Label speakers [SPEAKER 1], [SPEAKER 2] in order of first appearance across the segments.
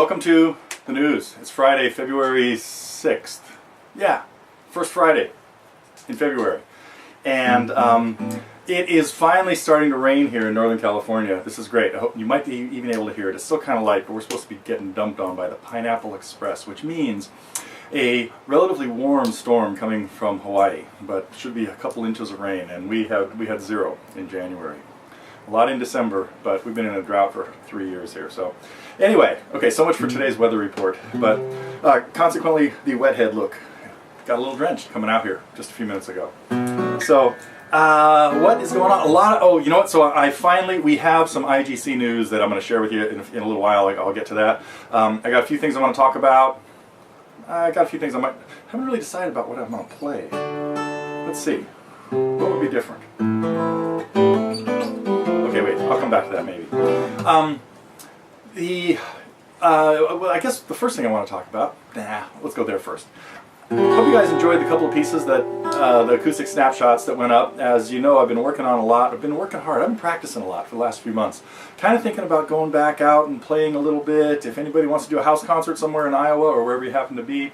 [SPEAKER 1] welcome to the news. It's Friday, February 6th. Yeah, first Friday in February. And it is finally starting to rain here in Northern California. This is great. I hope you might be even able to hear it. It's still kind of light, but we're supposed to be getting dumped on by the Pineapple Express, which means a relatively warm storm coming from Hawaii, but should be a couple inches of rain, and we had 0 in January. A lot in December, but we've been in a drought for 3 years here. So anyway, okay, so much for today's weather report. But consequently, the wet head look got a little drenched coming out here just a few minutes ago. So what is going on? Oh, you know what? So we have some IGC news that I'm going to share with you in a little while. I'll get to that. I got a few things I want to talk about. I got a few things I haven't really decided about what I'm going to play. Let's see. What would be different? Okay, wait. I'll come back to that maybe. Well, I guess the first thing I want to talk about. Let's go there first. Hope you guys enjoyed the couple of pieces that the acoustic snapshots that went up. As you know, I've been working on a lot. I've been working hard. I've been practicing a lot for the last few months. Kind of thinking about going back out and playing a little bit. If anybody wants to do a house concert somewhere in Iowa or wherever you happen to be,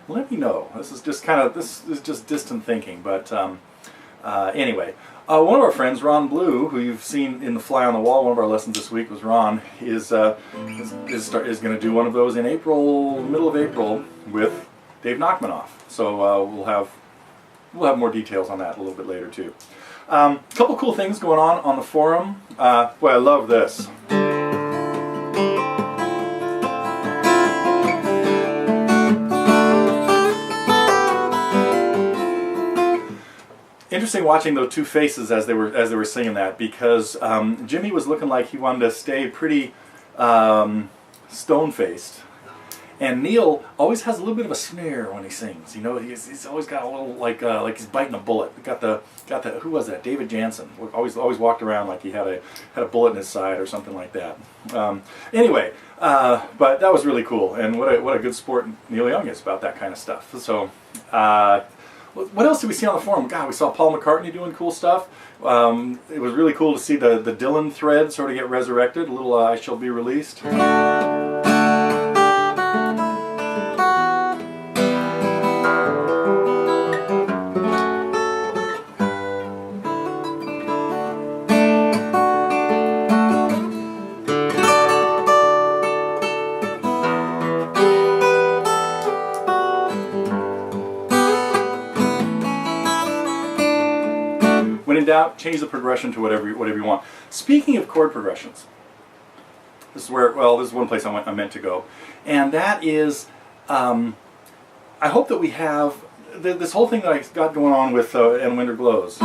[SPEAKER 1] let me know. This is just distant thinking. But anyway, one of our friends, Ron Blue, who you've seen in the Fly on the Wall, one of our lessons this week was Ron, is going to do one of those in April, middle of April, with Dave Nachmanoff. So we'll have more details on that a little bit later too. A couple cool things going on the forum. Boy, I love this. Interesting watching those two faces as they were singing that, because Jimmy was looking like he wanted to stay pretty stone-faced. And Neil always has a little bit of a sneer when he sings. You know, he's always got a little like he's biting a bullet. Got the who was that? David Jansen. Always walked around like he had a bullet in his side or something like that. Anyway, but that was really cool. And what a good sport Neil Young is about that kind of stuff. So, what else did we see on the forum? God, we saw Paul McCartney doing cool stuff. It was really cool to see the Dylan thread sort of get resurrected. A little I Shall Be Released. When in doubt, change the progression to whatever you want. Speaking of chord progressions, this is one place I meant to go, and that is, I hope that we have this whole thing that I got going on with And Winter Glows.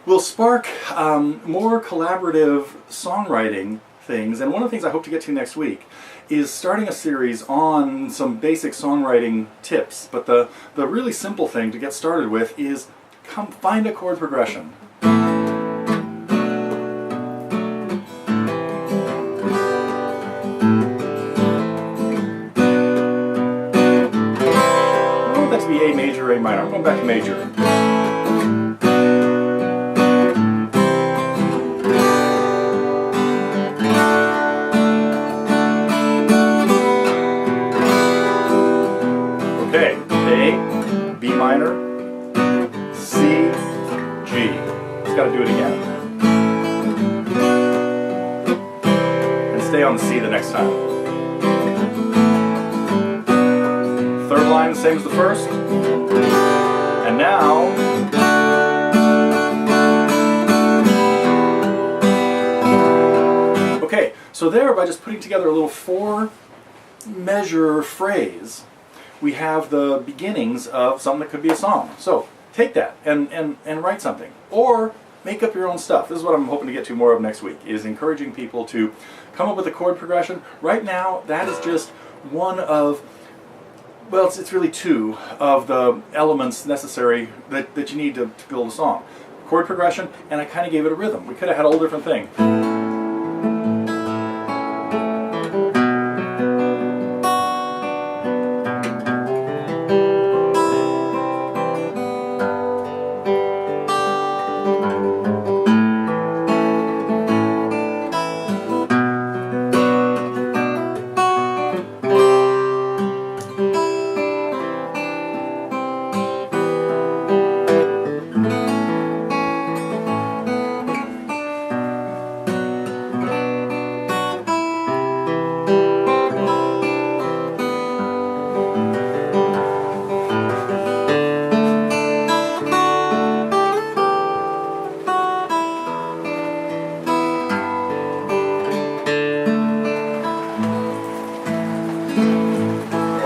[SPEAKER 1] Will spark more collaborative songwriting things, and one of the things I hope to get to next week is starting a series on some basic songwriting tips. But the really simple thing to get started with is find a chord progression. I want that to be A major, A minor. I'm going back to major. Got to do it again. And stay on the C the next time. Third line, the same as the first. And now, okay, so there, by just putting together a little 4-measure phrase, we have the beginnings of something that could be a song. So take that and write something. Or make up your own stuff. This is what I'm hoping to get to more of next week, is encouraging people to come up with a chord progression. Right now, that is just one of, well, it's really 2 of the elements necessary that you need to build a song. Chord progression, and I kind of gave it a rhythm. We could have had a whole different thing.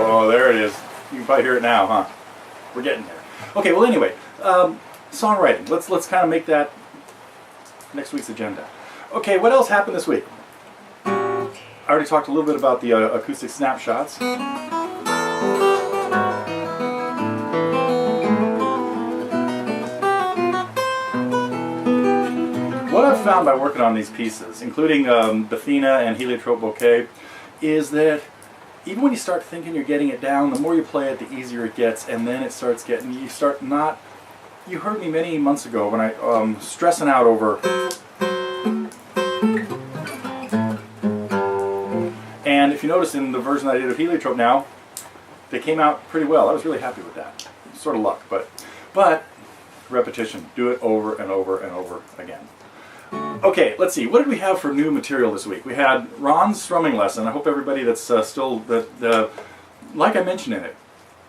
[SPEAKER 1] Oh, there it is. You can probably hear it now, huh? We're getting there. Okay, well anyway, songwriting. Let's kind of make that next week's agenda. Okay, what else happened this week? I already talked a little bit about the acoustic snapshots. What I've found by working on these pieces, including Bethina and Heliotrope Bouquet, is that even when you start thinking you're getting it down, the more you play it, the easier it gets, and then it starts getting, you start not, you heard me many months ago when I, stressing out over, and if you notice in the version I did of Heliotrope now, they came out pretty well. I was really happy with that. Sort of luck, but repetition. Do it over and over and over again. Okay, let's see. What did we have for new material this week? We had Ron's strumming lesson. I hope everybody that's like I mentioned in it,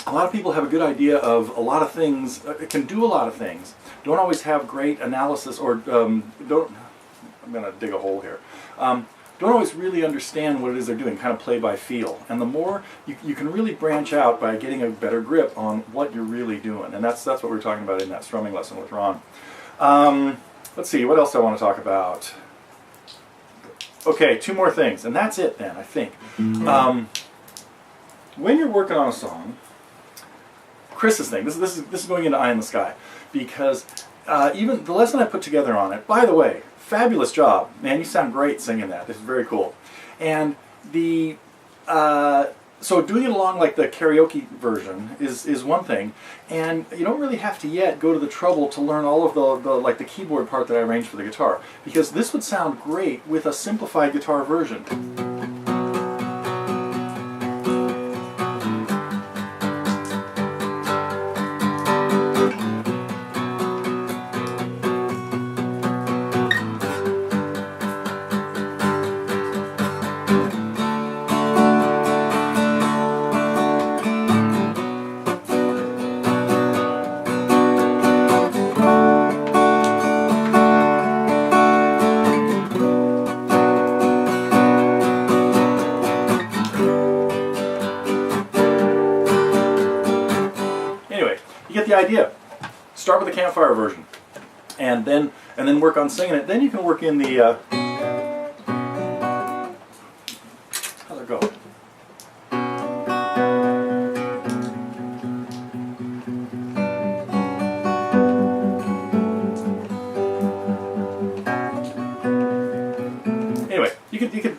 [SPEAKER 1] a lot of people have a good idea of a lot of things, can do a lot of things, don't always have great analysis, or I'm going to dig a hole here, don't always really understand what it is they're doing, kind of play by feel. And the more, you can really branch out by getting a better grip on what you're really doing. And that's what we were talking about in that strumming lesson with Ron. Let's see, what else do I want to talk about? Okay, two more things, and that's it then, I think. When you're working on a song, Chris's thing, this is going into Eye in the Sky, because even the lesson I put together on it, by the way, fabulous job. Man, you sound great singing that. This is very cool. And the so doing it along like the karaoke version is one thing, and you don't really have to yet go to the trouble to learn all of the keyboard part that I arranged for the guitar, because this would sound great with a simplified guitar version. The idea. Start with the campfire version, and then work on singing it. Then you can work in the how's it go? Anyway, you could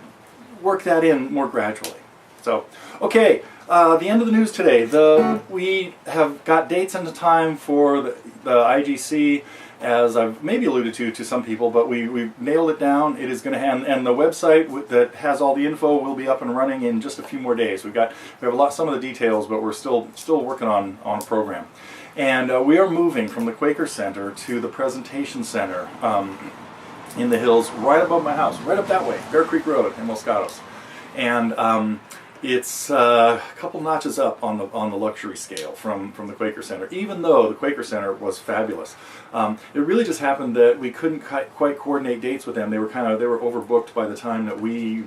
[SPEAKER 1] work that in more gradually. So, okay. The end of the news today. We have got dates and the time for the IGC, as I've maybe alluded to some people, but we nailed it down. It is going to and the website that has all the info will be up and running in just a few more days. We have some of the details, but we're still working on a program. And we are moving from the Quaker Center to the Presentation Center in the hills right above my house, right up that way, Bear Creek Road in Moscatos. And it's a couple notches up on the luxury scale from the Quaker Center, even though the Quaker Center was fabulous. It really just happened that we couldn't quite coordinate dates with them. They were overbooked by the time that we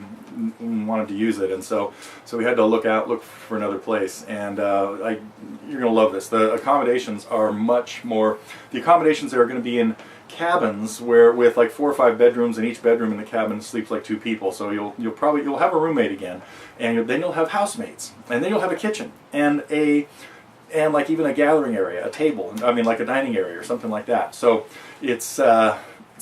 [SPEAKER 1] wanted to use it, and so we had to look for another place. And you're gonna love this. The accommodations are much more. The accommodations there are going to be in cabins with like 4 or 5 bedrooms, and each bedroom in the cabin sleeps like 2 people. So you'll have a roommate again, and then you'll have housemates, and then you'll have a kitchen and like even a gathering area, a table. I mean, like a dining area or something like that. So it's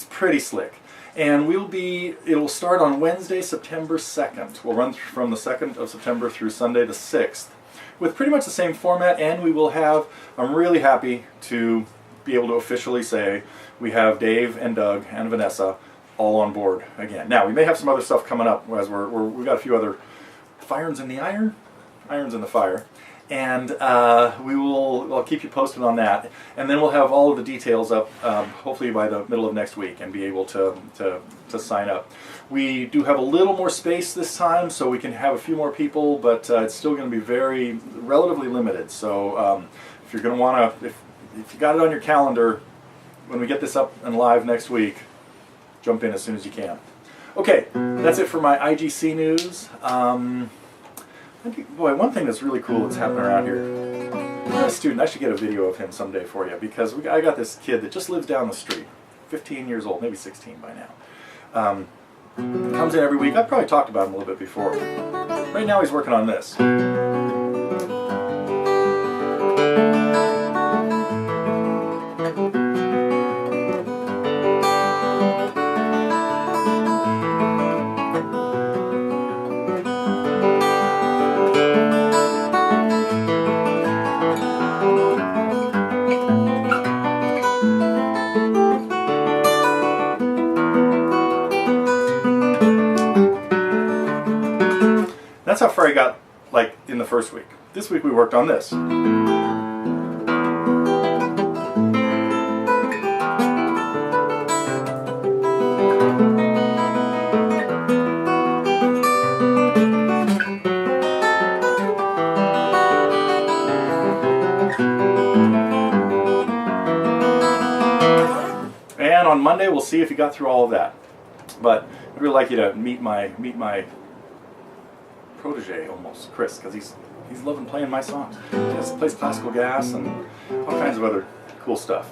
[SPEAKER 1] pretty slick. And it'll start on Wednesday, September 2nd. We'll run from the 2nd of September through Sunday the 6th with pretty much the same format, and we will have, I'm really happy to be able to officially say we have Dave and Doug and Vanessa all on board again. Now, we may have some other stuff coming up as we've got a few other irons in the iron. Irons in the fire. And I'll keep you posted on that. And then we'll have all of the details up hopefully by the middle of next week and be able to sign up. We do have a little more space this time, so we can have a few more people, but it's still going to be relatively limited. So if you're going to want to, if you got it on your calendar, when we get this up and live next week, jump in as soon as you can. Okay, that's it for my IGC news. Boy, one thing that's really cool that's happening around here. A student, I should get a video of him someday for you, because I got this kid that just lives down the street, 15 years old, maybe 16 by now. Comes in every week. I've probably talked about him a little bit before. Right now he's working on this. That's how far I got, like, in the first week. This week we worked on this. And on Monday we'll see if you got through all of that. But I'd really like you to meet my protege almost, Chris, because he's loving playing my songs. He plays classical gas and all kinds of other cool stuff.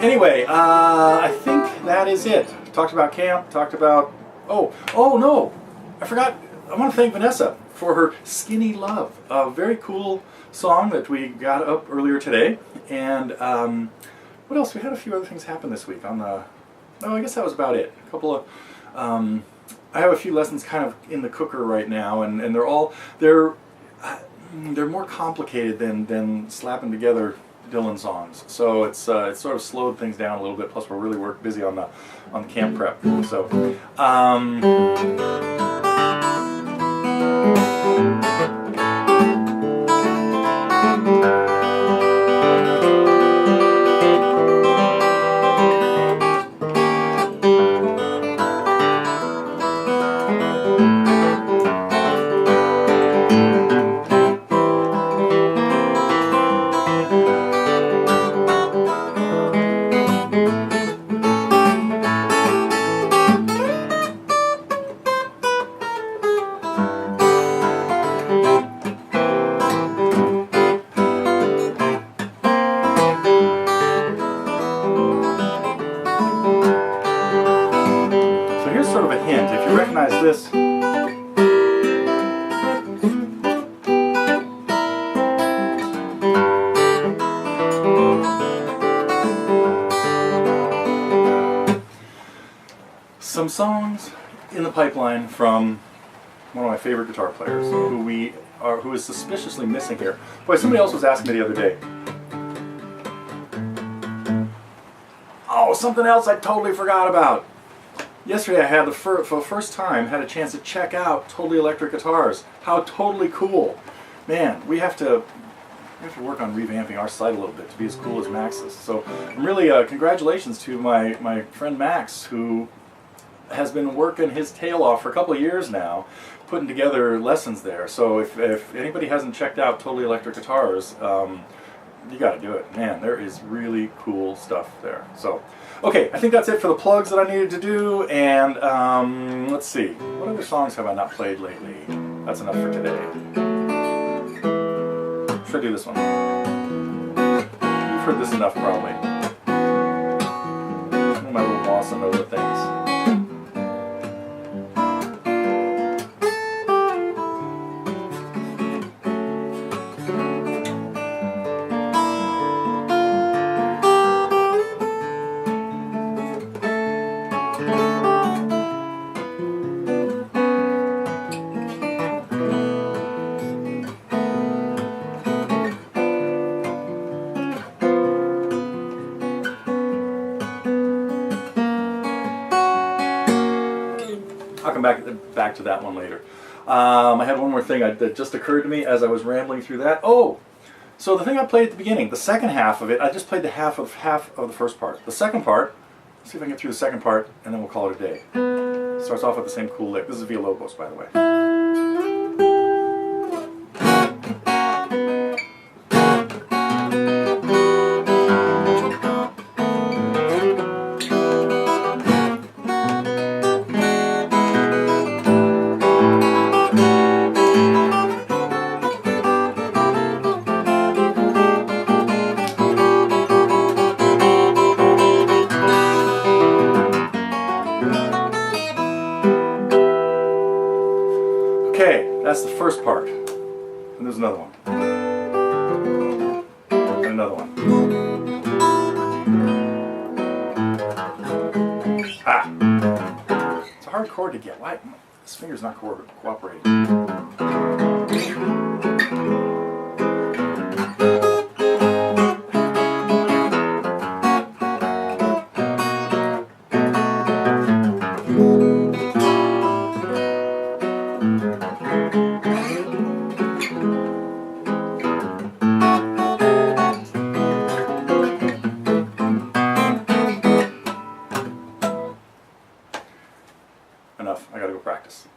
[SPEAKER 1] Anyway, I think that is it. Talked about camp, talked about, oh no, I forgot, I want to thank Vanessa for her Skinny Love, a very cool song that we got up earlier today. And what else? We had a few other things happen this week on the, no, I guess that was about it. A couple of, I have a few lessons kind of in the cooker right now, and they're more complicated than slapping together Dylan songs. So it's sort of slowed things down a little bit. Plus, we're really busy on the camp prep. So. Sort of a hint, if you recognize this, some songs in the pipeline from one of my favorite guitar players, who is suspiciously missing here. Boy, somebody else was asking me the other day. Oh, something else I totally forgot about. Yesterday I had for the first time had a chance to check out Totally Electric guitars. How totally cool. Man, we have to work on revamping our site a little bit to be as cool as Max's. So I'm really, congratulations to my friend Max, who has been working his tail off for a couple of years now, putting together lessons there. So if anybody hasn't checked out Totally Electric guitars, you got to do it. Man, there is really cool stuff there. So, okay, I think that's it for the plugs that I needed to do. And let's see, what other songs have I not played lately? That's enough for today. Should I do this one? You've heard this enough, probably. One of my little bossa nova things. I'll come back to that one later. I had one more thing that just occurred to me as I was rambling through that. Oh, so the thing I played at the beginning, the second half of it, I just played the half of the first part. The second part, let's see if I can get through the second part, and then we'll call it a day. Starts off with the same cool lick. This is Villalobos, by the way. Okay, that's the first part. And there's another one. And another one. Ah! It's a hard chord to get. Why? This finger's not cooperating. Enough. I gotta go practice.